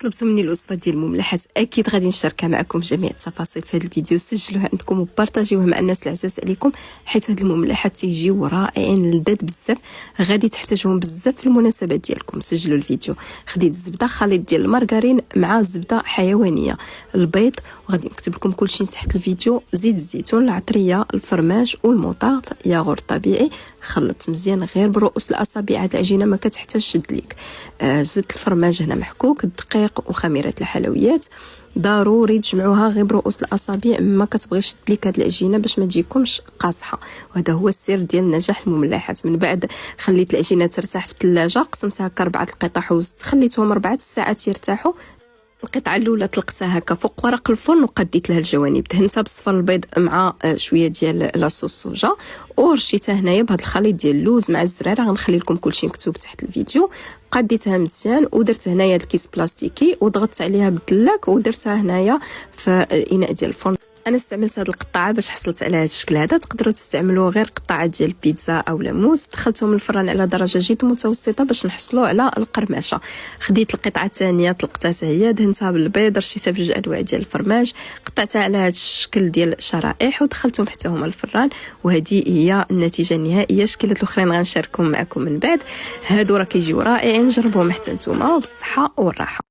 طلبتوا مني الوصفه ديال المملحات، اكيد غادي نشاركها معكم في جميع التفاصيل في هذا الفيديو. سجلوها عندكم وبارطاجيوها مع الناس العزاز عليكم، حيت هاد المملحات تيجيو رائعين لذاذ بزاف، غادي تحتاجوهم بزاف في المناسبات ديالكم. سجلوا الفيديو. خديت الزبده، خليط ديال المارغرين مع زبده حيوانيه، البيض، وغادي نكتب لكم كلشي تحت الفيديو، زيت الزيتون، العطريه، الفرماج والمطاط، ياغورت طبيعي. خلطت مزيان غير برؤوس الاصابع، هاد العجينه ما كتحتاج شد ليك. زدت الفرماج هنا محكوك، الدقيق وخميره الحلويات. ضروري تجمعوها غير برؤوس الاصابع، ما كتبغيش تشد ليك هاد العجينه باش ما تجيكمش قاصحه، وهذا هو السر ديال نجاح المملحات. من بعد خليت العجينه ترتاح في الثلاجه، قسمتها هكا 4 القطع وزدت خليتهم 4 ساعات يرتاحوا. القطعه الاولى طلقتها هكا فوق ورق الفرن وقديت لها الجوانب، دهنتها بصفر البيض مع شويه ديال لاصوص صوجا، ورشيتها هنايا بهذا الخليط ديال اللوز مع الزراره. غنخلي لكم كلشي مكتوب تحت الفيديو. قديتها مزيان ودرت هنايا الكيس بلاستيكي وضغطت عليها بالدلاك ودرتها هنايا في اناء ديال الفرن. انا استعملت هذه القطعه باش حصلت على هذا الشكل هذا. تقدروا تستعملوا غير قطعه ديال البيتزا او لاموس. دخلتهم الفران على درجه جد متوسطه باش نحصلوا على القرمشه. خديت القطعه الثانيه طلقتها هي، دهنتها بالبيض، رشيتها بجوج انواع ديال الفرماج، قطعتها على هذا الشكل ديال الشرائح ودخلتهم حتى هما الفران. وهذه هي النتيجه النهائيه. شكلات الاخرين غنشاركهم معكم من بعد. هادو راه كيجيو رائعين، جربوهم حتى نتوما وبالصحه والراحه.